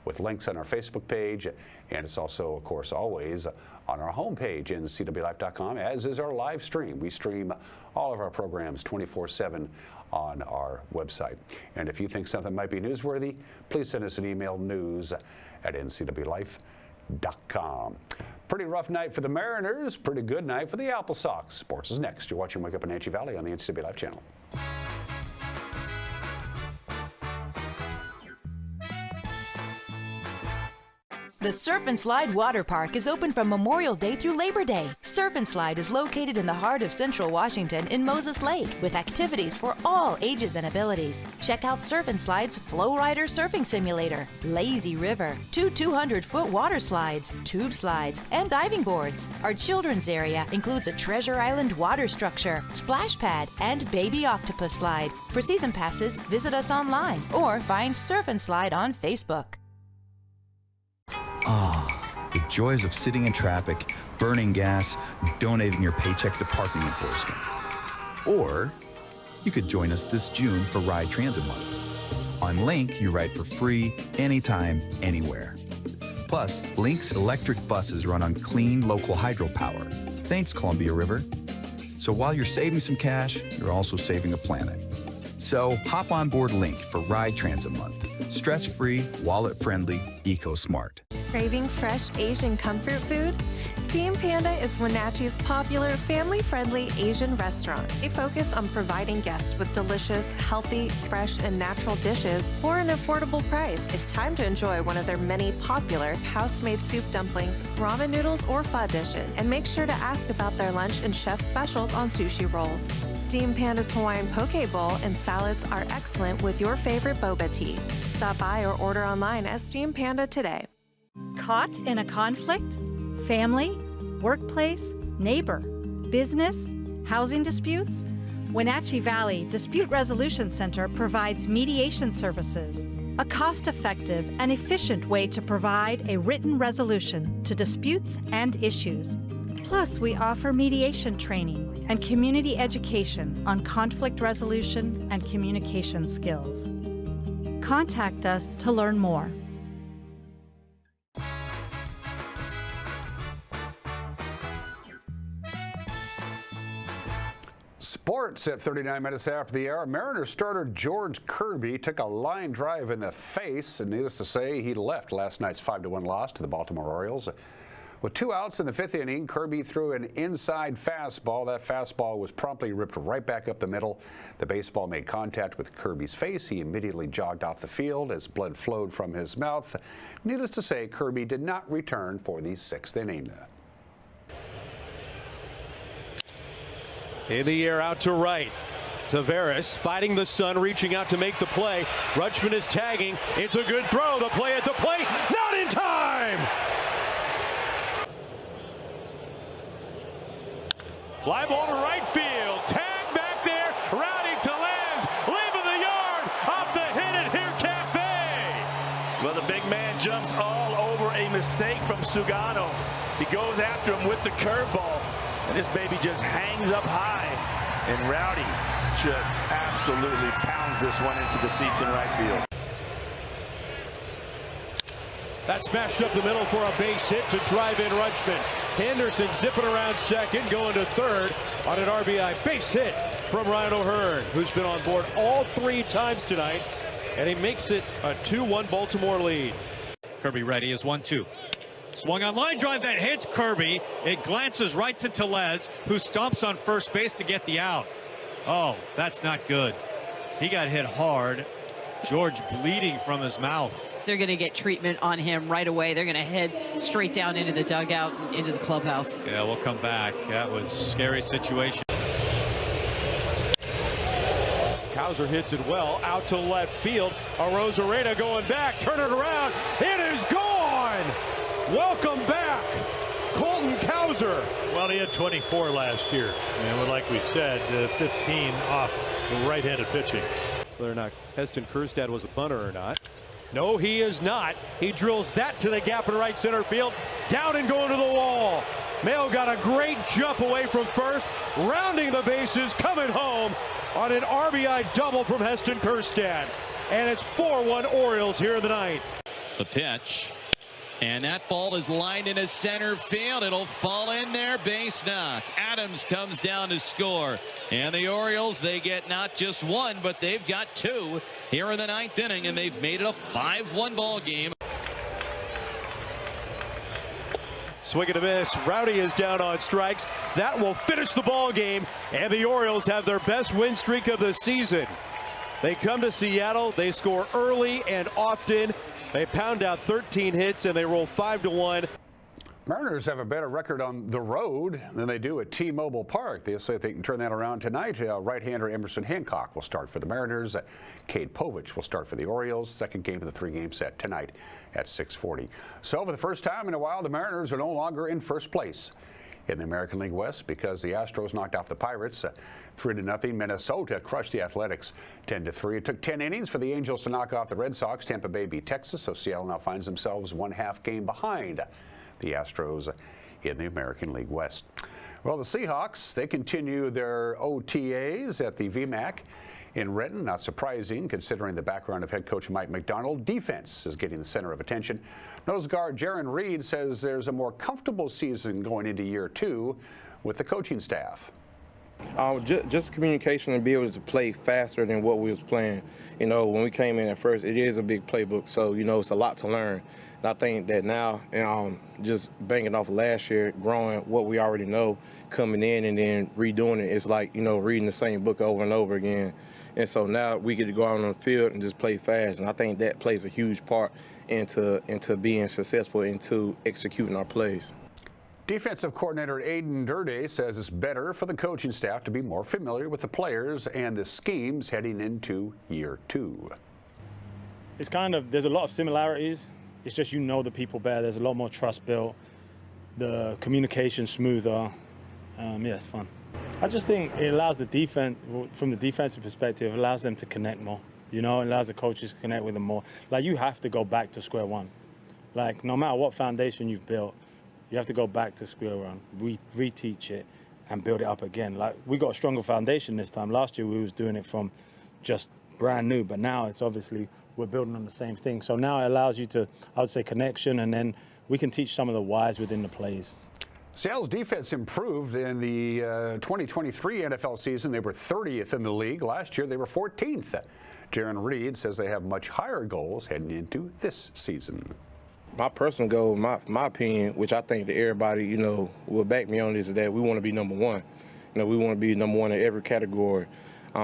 with links on our Facebook page. And it's also, of course, always on our homepage, ncwlife.com, as is our live stream. We stream all of our programs 24/7 on our website. And if you think something might be newsworthy, please send us an email, news@ncwlife.com. Pretty rough night for the Mariners, pretty good night for the Apple Sox. Sports is next. You're watching Wake Up Wenatchee Valley on the NCWLIFE channel. The Surf and Slide Water Park is open from Memorial Day through Labor Day. Surf and Slide is located in the heart of Central Washington in Moses Lake with activities for all ages and abilities. Check out Surf and Slide's Flow Rider Surfing Simulator, Lazy River, 2 200-foot water slides, tube slides, and diving boards. Our children's area includes a Treasure Island water structure, splash pad, and baby octopus slide. For season passes, visit us online or find Surf and Slide on Facebook. Ah, the joys of sitting in traffic, burning gas, donating your paycheck to parking enforcement. Or you could join us this June for Ride Transit Month. On Link, you ride for free, anytime, anywhere. Plus, Link's electric buses run on clean local hydropower. Thanks, Columbia River. So while you're saving some cash, you're also saving a planet. So hop on board Link for Ride Transit Month. Stress-free, wallet-friendly, eco-smart. Craving fresh Asian comfort food? Steam Panda is Wenatchee's popular, family-friendly Asian restaurant. They focus on providing guests with delicious, healthy, fresh, and natural dishes for an affordable price. It's time to enjoy one of their many popular house-made soup dumplings, ramen noodles, or pho dishes. And make sure to ask about their lunch and chef specials on sushi rolls. Steam Panda's Hawaiian poke bowl and salads are excellent with your favorite boba tea. Stop by or order online at Steam Panda today. Caught in a conflict? Family, workplace, neighbor, business, housing disputes? Wenatchee Valley Dispute Resolution Center provides mediation services, a cost-effective and efficient way to provide a written resolution to disputes and issues. Plus, we offer mediation training and community education on conflict resolution and communication skills. Contact us to learn more. Sports at 39 minutes after the hour. Mariners starter George Kirby took a line drive in the face, and needless to say, he left last night's 5-1 loss to the Baltimore Orioles. With 2 outs in the 5th inning, Kirby threw an inside fastball. That fastball was promptly ripped right back up the middle. The baseball made contact with Kirby's face. He immediately jogged off the field as blood flowed from his mouth. Needless to say, Kirby did not return for the 6th inning. In the air, out to right. Tavares fighting the sun, reaching out to make the play. Rutschman is tagging. It's a good throw. The play at the plate. Not in time! Fly ball to right field. Tag back there. Routing to Lands. Leaving the yard. Off the hit it here, Cafe. Well, the big man jumps all over a mistake from Sugano. He goes after him with the curveball. And this baby just hangs up high. And Rowdy just absolutely pounds this one into the seats in right field. That smashed up the middle for a base hit to drive in Rutschman. Henderson zipping around second, going to third on an RBI base hit from Ryan O'Hearn, who's been on board all 3 times tonight, and he makes it a 2-1 Baltimore lead. Kirby ready is 1-2. Swung on line drive that hits Kirby. It glances right to Tellez, who stomps on first base to get the out. Oh, that's not good. He got hit hard. George bleeding from his mouth. They're going to get treatment on him right away. They're going to head straight down into the dugout and into the clubhouse. Yeah, we'll come back. That was a scary situation. Hauser hits it well out to left field. Arozarena going back, turn it around. It is gone. Welcome back, Colton Hauser. Well, he had 24 last year, and like we said, 15 off the right-handed pitching. Whether or not Heston Kjerstad was a bunter or not. No, he is not. He drills that to the gap in right center field. Down and going to the wall. Mayo got a great jump away from first, rounding the bases, coming home on an RBI double from Heston Kjerstad. And it's 4-1 Orioles here in the ninth. The pitch. And that ball is lined into center field. It'll fall in there. Base knock. Adams comes down to score. And the Orioles, they get not just one, but they've got two here in the ninth inning, and they've made it a 5-1 ball game. Swing and a miss. Rowdy is down on strikes. That will finish the ball game, and the Orioles have their best win streak of the season. They come to Seattle. They score early and often. They pound out 13 hits, and they roll 5-1. Mariners have a better record on the road than they do at T-Mobile Park. They say they can turn that around tonight. Right-hander Emerson Hancock will start for the Mariners. Cade Povich will start for the Orioles. Second game of the three-game set tonight at 6:40. So for the first time in a while, the Mariners are no longer in first place in the American League West because the Astros knocked off the Pirates 3-0. Minnesota crushed the Athletics 10-3. It took 10 innings for the Angels to knock off the Red Sox. Tampa Bay beat Texas, so Seattle now finds themselves 1/2 game behind the Astros in the American League West. Well, the Seahawks, they continue their OTAs at the VMAC in Renton. Not surprising considering the background of head coach Mike McDonald. Defense is getting the center of attention. Nose guard Jaron Reed says there's a more comfortable season going into year 2 with the coaching staff. Just communication and be able to play faster than what we was playing. You know, when we came in at first, it is a big playbook, so, you know, it's a lot to learn. And I think that now, just banging off last year, growing what we already know, coming in and then redoing it, it's like, you know, reading the same book over and over again. And so now we get to go out on the field and just play fast. And I think that plays a huge part into being successful, into executing our plays. Defensive coordinator Aiden Durde says it's better for the coaching staff to be more familiar with the players and the schemes heading into year 2. It's there's a lot of similarities. It's just you know the people better. There's a lot more trust built. The communication smoother. Yeah, it's fun. I just think it allows the defense, from the defensive perspective, it allows them to connect more. You know, it allows the coaches to connect with them more. Like, you have to go back to square one. Like, no matter what foundation you've built, you have to go back to square one, reteach it, and build it up again. Like, we got a stronger foundation this time. Last year, we was doing it from just brand new, but now it's obviously we're building on the same thing. So now it allows you to, I would say, connection, and then we can teach some of the whys within the plays. Seattle's defense improved in the 2023 NFL season. They were 30th in the league. Last year, they were 14th. Jaron Reed says they have much higher goals heading into this season. My personal goal, my opinion, which I think that everybody, you know, will back me on this, is that we want to be number one. You know, we want to be number one in every category.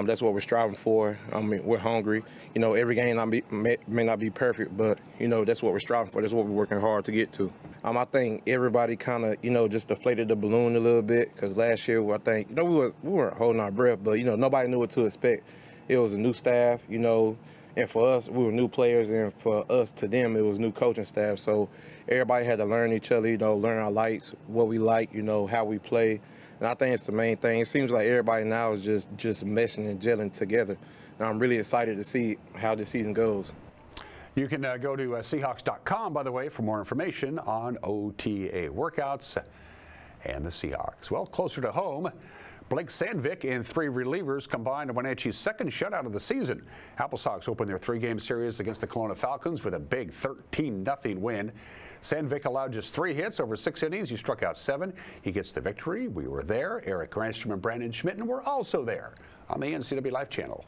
That's what we're striving for. I mean, we're hungry. You know, every game may not be perfect, but, you know, that's what we're striving for. That's what we're working hard to get to. I think everybody kind of, you know, just deflated the balloon a little bit, because last year, I think, you know, we weren't holding our breath, but, you know, nobody knew what to expect. It was a new staff, you know, and for us, we were new players, and for us to them, it was new coaching staff. So everybody had to learn each other, you know, learn our likes, what we like, you know, how we play. And I think it's the main thing. It seems like everybody now is just meshing and gelling together. And I'm really excited to see how this season goes. You can go to Seahawks.com, by the way, for more information on OTA workouts and the Seahawks. Well, closer to home, Blake Sandvik and 3 relievers combined to Wenatchee's second shutout of the season. Apple Sox opened their 3-game series against the Kelowna Falcons with a big 13-0 win. Sandvik allowed just 3 hits over 6 innings. He struck out 7. He gets the victory. We were there. Eric Granstrom and Brandon Schmitten were also there on the NCWLIFE channel.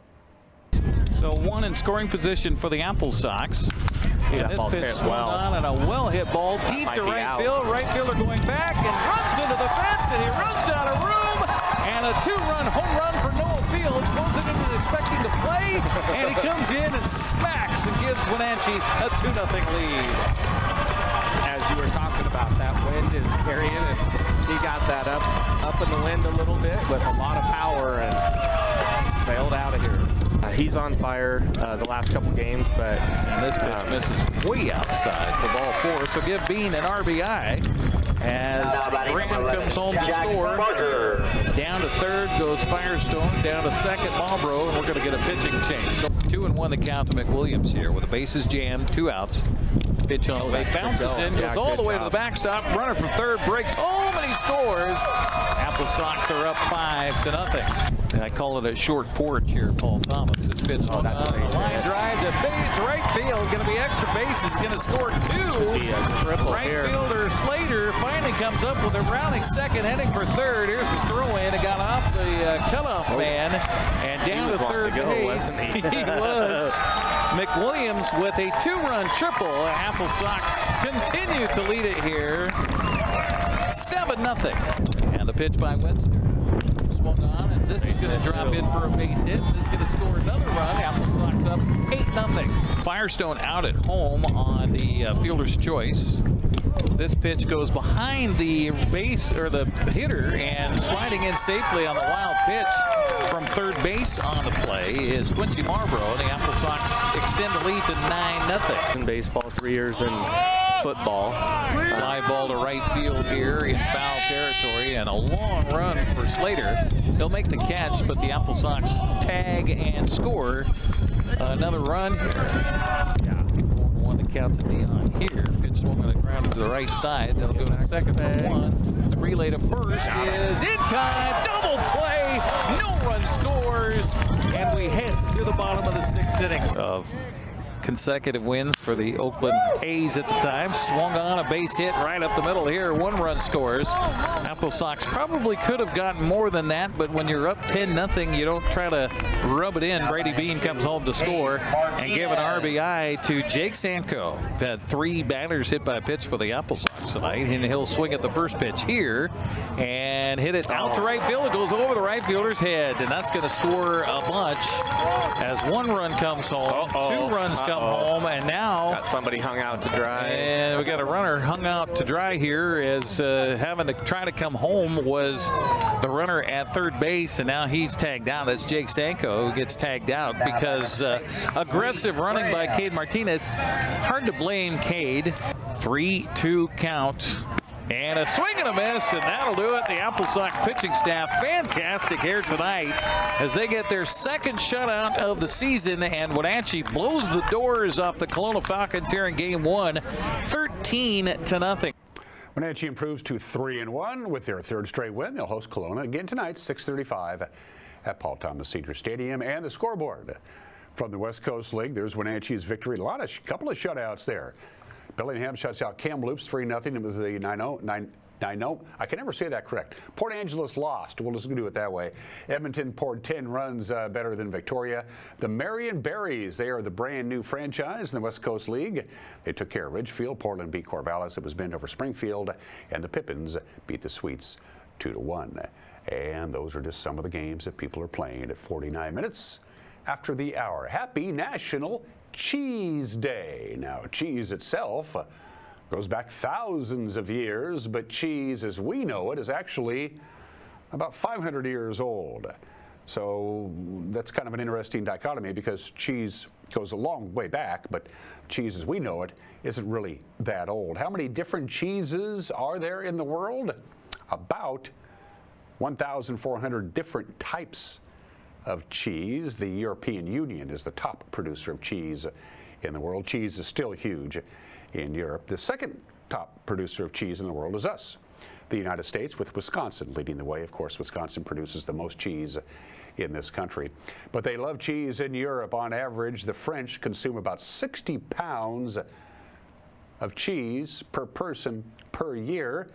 So one in scoring position for the Apple Sox. And this pitch swung on and a well-hit ball deep to right field. Right fielder going back and runs into the fence, and he runs out of room. And a 2-run home run for Noah Fields. Wasn't even expecting to play, and he comes in and smacks and gives Wenatchee a 2-0 lead. As you were talking about, that wind is carrying it. He got that up in the wind a little bit with a lot of power and sailed out of here. He's on fire the last couple games, but and this pitch misses way outside for ball 4. So give Bean an RBI as Graham comes home to score. Down to third goes Firestone. Down to second Marlboro, and we're going to get a pitching change. So 2-1 the count to McWilliams here with the bases jammed, 2 outs. Pitch on the way, bounces in, goes all the way to the backstop. Runner from third breaks home, and he scores. Apple Sox are up 5-0. I call it a short porch here, Paul Thomas. It's pitched on a line drive to right field. Going to be extra bases. Going to score 2. Right fielder Slater finally comes up with a rounding second, heading for third. Here's the throw-in. It got off the cutoff man and down to third base. He was. McWilliams with a 2-run triple. Apple Sox continue to lead it here. 7-0. And the pitch by Webster. Swung on, and this is going to drop in for a base hit. This is going to score another run. Apple Sox up 8-0. Firestone out at home on the fielder's choice. This pitch goes behind the base or the hitter, and sliding in safely on the wild pitch from third base on the play is Quincy Marlboro. The Apple Sox extend the lead to 9-0. In baseball, 3 years in football. Fly ball to right field here in foul territory, and a long run for Slater. He'll make the catch, but the Apple Sox tag and score another run here. 1-1 to count to Dion here. Pitch swung on the ground to the right side. They'll go to second for 1. The relay to first is in time. Double play. No run scores. And we head to the bottom of the 6th inning of consecutive wins for the Oakland A's at the time. Swung on a base hit right up the middle here. 1-run scores. Apple Sox probably could have gotten more than that, but when you're up 10-0, you don't try to rub it in. Brady Bean comes home to score and give an RBI to Jake Sanko. Had 3 batters hit by a pitch for the Apple Sox tonight, and he'll swing at the first pitch here and hit it out to right field. It goes over the right fielder's head, and that's going to score a bunch as 1 run comes home, 2 runs come home, and now got somebody hung out to dry. And we got a runner hung out to dry here, as having to try to come home was the runner at third base, and now he's tagged out. That's Jake Sanko who gets tagged out because aggressive running by Cade Martinez. Hard to blame Cade. 3-2 count. And a swing and a miss, and that'll do it. The Apple Sox pitching staff, fantastic here tonight as they get their 2nd shutout of the season, and Wenatchee blows the doors off the Kelowna Falcons here in Game 1, 13-0. Wenatchee improves to 3-1 with their 3rd straight win. They'll host Kelowna again tonight, 6:35 at Paul Thomas Senior Stadium. And the scoreboard from the West Coast League, there's Wenatchee's victory. Couple of shutouts there. Bellingham shuts out Kamloops 3-0. It was the 9-0. I can never say that correct. Port Angeles lost. We'll just do it that way. Edmonton poured 10 runs better than Victoria. The Marion Berries, they are the brand new franchise in the West Coast League. They took care of Ridgefield. Portland beat Corvallis. It was Bend over Springfield. And the Pippins beat the Sweets 2-1. And those are just some of the games that people are playing at 49 minutes after the hour. Happy National Cheese Day. Now, cheese itself goes back thousands of years, but cheese as we know it is actually about 500 years old. So that's kind of an interesting dichotomy, because cheese goes a long way back, but cheese as we know it isn't really that old. How many different cheeses are there in the world? About 1,400 different types of cheese. The European Union is the top producer of cheese in the world. Cheese is still huge in Europe. The 2nd top producer of cheese in the world is us, the United States, with Wisconsin leading the way. Of course, Wisconsin produces the most cheese in this country. But they love cheese in Europe. On average, the French consume about 60 pounds of cheese per person per year.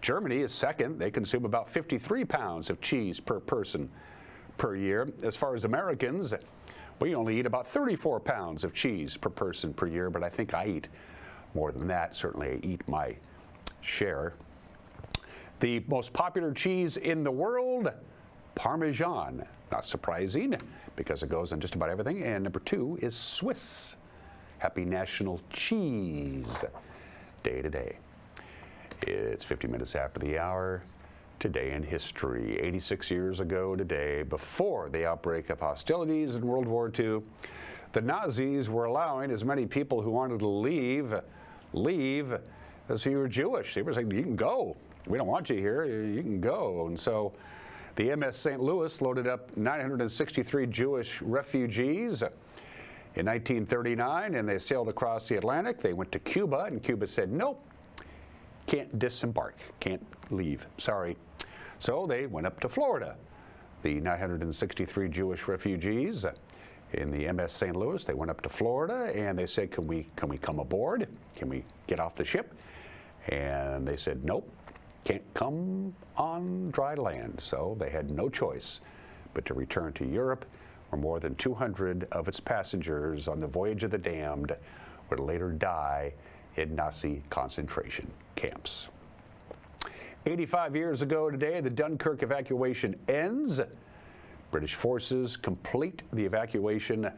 Germany is 2nd. They consume about 53 pounds of cheese per person per year. As far as Americans, We only eat about 34 pounds of cheese per person per year, but I think I eat more than that. Certainly I eat my share. The most popular cheese in the world, Parmesan. Not surprising, because it goes on just about everything. And number 2 is Swiss. Happy National Cheese Day today. It's 50 minutes after the hour. Today in history, 86 years ago today, before the outbreak of hostilities in World War II, the Nazis were allowing as many people who wanted to leave as who were Jewish. They were saying, you can go. We don't want you here. You can go. And so the MS St. Louis loaded up 963 Jewish refugees in 1939, and they sailed across the Atlantic. They went to Cuba, and Cuba said, nope, can't disembark, can't leave, sorry. So they went up to Florida. The 963 Jewish refugees in the MS St. Louis, they went up to Florida, and they said, can we come aboard? Can we get off the ship? And they said, nope, can't come on dry land. So they had no choice but to return to Europe, where more than 200 of its passengers on the Voyage of the Damned would later die in Nazi concentration camps. 85 years ago today, the Dunkirk evacuation ends. British forces complete the evacuation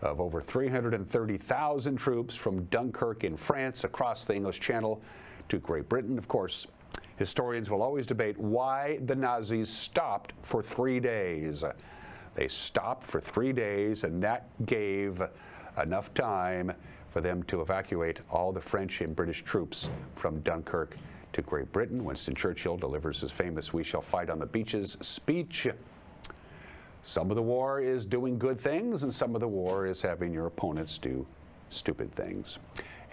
of over 330,000 troops from Dunkirk in France across the English Channel to Great Britain. Of course, historians will always debate why the Nazis stopped for 3 days. They stopped for 3 days, and that gave enough time for them to evacuate all the French and British troops from Dunkirk to Great Britain. Winston Churchill delivers his famous "We shall fight on the beaches" speech. Some of the war is doing good things, and some of the war is having your opponents do stupid things.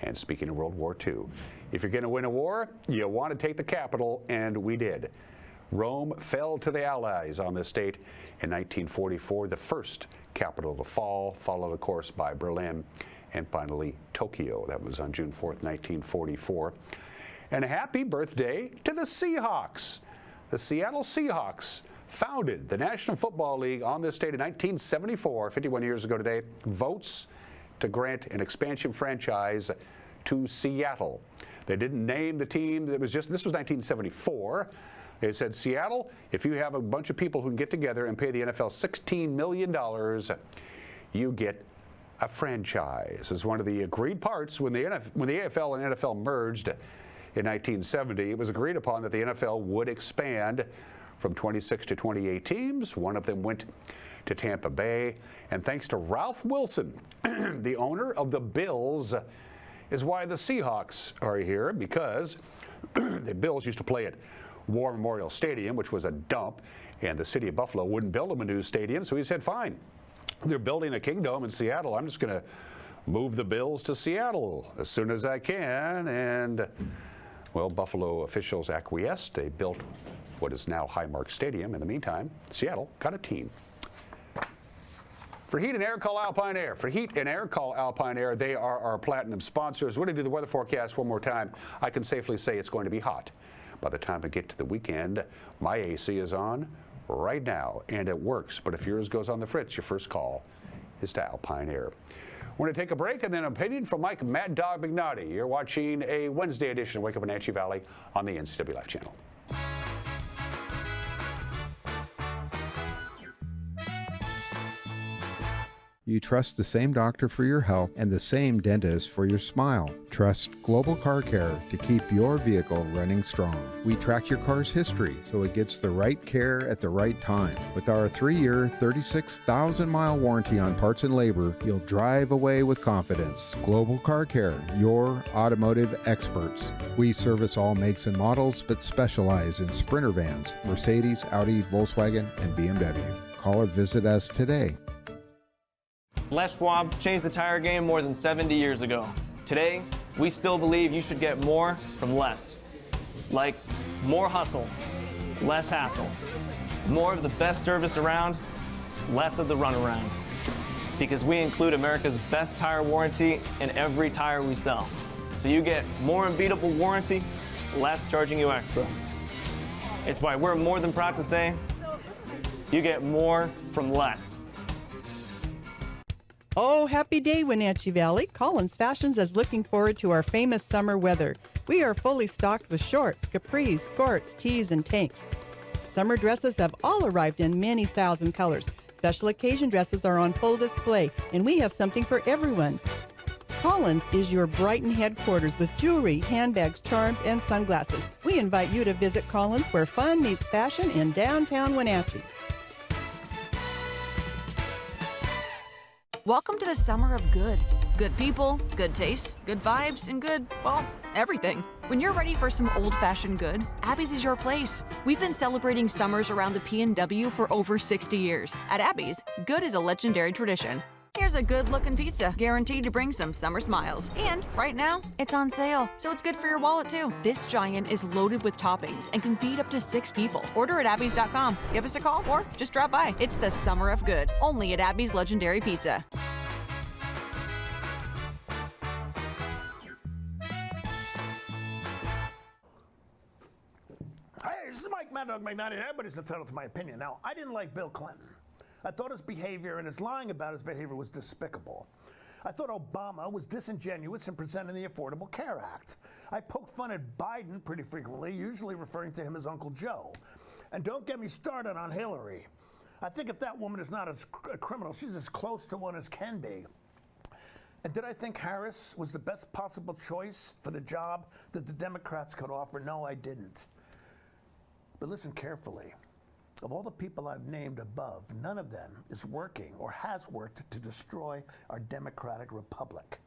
And speaking of World War II, if you're going to win a war, you want to take the capital, and we did. Rome fell to the Allies on this date in 1944, the first capital to fall, followed, of course, by Berlin, and finally Tokyo. That was on June 4th, 1944. And a happy birthday to the Seahawks. The Seattle Seahawks founded the National Football League on this date in 1974, 51 years ago today, votes to grant an expansion franchise to Seattle. They didn't name the team. It was just, this was 1974. They said, Seattle, if you have a bunch of people who can get together and pay the NFL $16 million, you get a franchise. As one of the agreed parts when the AFL and NFL merged in 1970, it was agreed upon that the NFL would expand from 26 to 28 teams. One of them went to Tampa Bay. And thanks to Ralph Wilson, the owner of the Bills, is why the Seahawks are here, because the Bills used to play at War Memorial Stadium, which was a dump, and the city of Buffalo wouldn't build them a new stadium. So he said, fine, they're building a kingdom in Seattle. I'm just going to move the Bills to Seattle as soon as I can. And well, Buffalo officials acquiesced. They built what is now Highmark Stadium. In the meantime, Seattle got a team. For heat and air, call Alpine Air. For heat and air, call Alpine Air. They are our platinum sponsors. We're going to do the weather forecast one more time. I can safely say it's going to be hot. By the time I get to the weekend, my AC is on right now, and it works. But if yours goes on the fritz, your first call is to Alpine Air. We're going to take a break, and then an opinion from Mike Mad Dog McNaughty. You're watching a Wednesday edition of Wake Up Wenatchee Valley on the NCWLIFE channel. You trust the same doctor for your health and the same dentist for your smile. Trust Global Car Care to keep your vehicle running strong. We track your car's history so it gets the right care at the right time. With our 3-year, 36,000-mile warranty on parts and labor, you'll drive away with confidence. Global Car Care, your automotive experts. We service all makes and models, but specialize in Sprinter vans, Mercedes, Audi, Volkswagen, and BMW. Call or visit us today. Les Schwab changed the tire game more than 70 years ago. Today, we still believe you should get more from less. Like more hustle, less hassle. More of the best service around, less of the runaround. Because we include America's best tire warranty in every tire we sell. So you get more unbeatable warranty, less charging you extra. It's why we're more than proud to say, you get more from less. Oh, happy day, Wenatchee Valley. Collins Fashions is looking forward to our famous summer weather. We are fully stocked with shorts, capris, skirts, tees, and tanks. Summer dresses have all arrived in many styles and colors. Special occasion dresses are on full display, and we have something for everyone. Collins is your Brighton headquarters with jewelry, handbags, charms, and sunglasses. We invite you to visit Collins, where fun meets fashion in downtown Wenatchee. Welcome to the summer of good. Good people, good taste, good vibes, and good, well, everything. When you're ready for some old-fashioned good, Abby's is your place. We've been celebrating summers around the P&W for over 60 years. At Abby's, good is a legendary tradition. Here's a good-looking pizza, guaranteed to bring some summer smiles. And right now, it's on sale, so it's good for your wallet too. This giant is loaded with toppings and can feed up to 6 people. Order at abbys.com. Give us a call or just drop by. It's the summer of good, only at Abby's Legendary Pizza. Hey, this is Mad Dog McNally. Everybody's entitled to my opinion. Now, I didn't like Bill Clinton. I thought his behavior and his lying about his behavior was despicable. I thought Obama was disingenuous in presenting the Affordable Care Act. I poked fun at Biden pretty frequently, usually referring to him as Uncle Joe. And don't get me started on Hillary. I think if that woman is not a criminal, she's as close to one as can be. And did I think Harris was the best possible choice for the job that the Democrats could offer? No, I didn't. But listen carefully. Of all the people I've named above, none of them is working or has worked to destroy our democratic republic.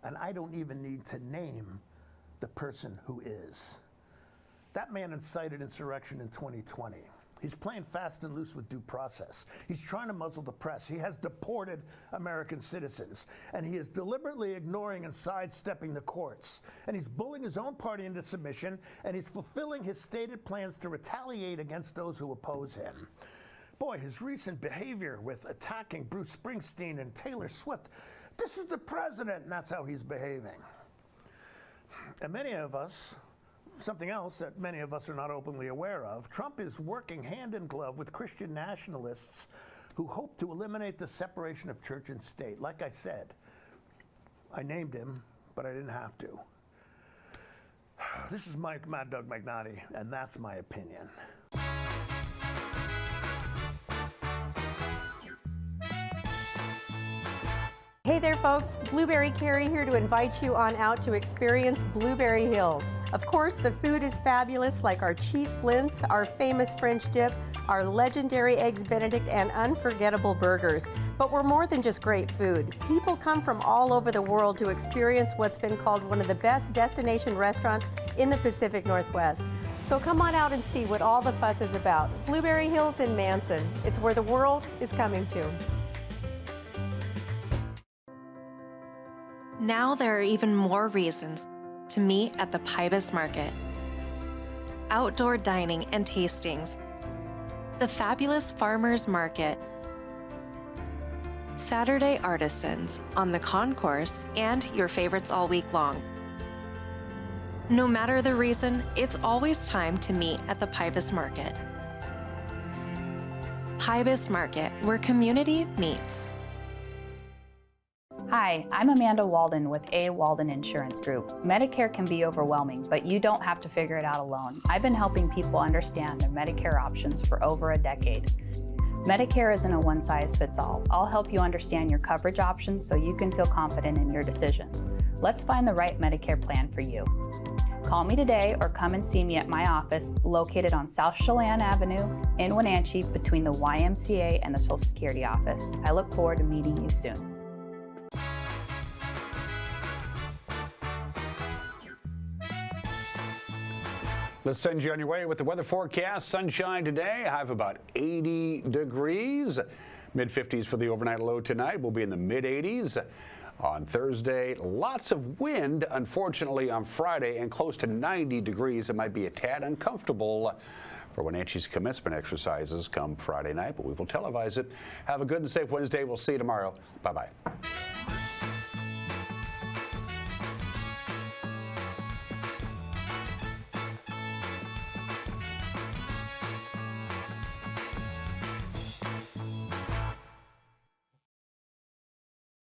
And I don't even need to name the person who is. That man incited insurrection in 2020. He's playing fast and loose with due process. He's trying to muzzle the press. He has deported American citizens. And he is deliberately ignoring and sidestepping the courts. And he's bullying his own party into submission. And he's fulfilling his stated plans to retaliate against those who oppose him. Boy, his recent behavior with attacking Bruce Springsteen and Taylor Swift, this is the president, and that's how he's behaving. And many of us, something else that many of us are not openly aware of, Trump is working hand in glove with Christian nationalists who hope to eliminate the separation of church and state. Like I said, I named him, but I didn't have to. This is Mad Dog McNally, and that's my opinion. Hey there folks, Blueberry Carrie here to invite you on out to experience Blueberry Hills. Of course, the food is fabulous, like our cheese blintz, our famous French dip, our legendary Eggs Benedict, and unforgettable burgers. But we're more than just great food. People come from all over the world to experience what's been called one of the best destination restaurants in the Pacific Northwest. So come on out and see what all the fuss is about. Blueberry Hills in Manson. It's where the world is coming to. Now there are even more reasons to meet at the Pybus Market. Outdoor dining and tastings, the fabulous Farmers Market, Saturday artisans on the concourse, and your favorites all week long. No matter the reason, it's always time to meet at the Pybus Market. Pybus Market, where community meets. Hi, I'm Amanda Walden with A. Walden Insurance Group. Medicare can be overwhelming, but you don't have to figure it out alone. I've been helping people understand their Medicare options for over a decade. Medicare isn't a one-size-fits-all. I'll help you understand your coverage options so you can feel confident in your decisions. Let's find the right Medicare plan for you. Call me today or come and see me at my office located on South Chelan Avenue in Wenatchee between the YMCA and the Social Security office. I look forward to meeting you soon. Let's send you on your way with the weather forecast. Sunshine today, high of about 80 degrees. Mid-50s for the overnight low tonight. We'll be in the mid-80s on Thursday. Lots of wind, unfortunately, on Friday, and close to 90 degrees. It might be a tad uncomfortable for Wenatchee's commencement exercises come Friday night, but we will televise it. Have a good and safe Wednesday. We'll see you tomorrow. Bye-bye.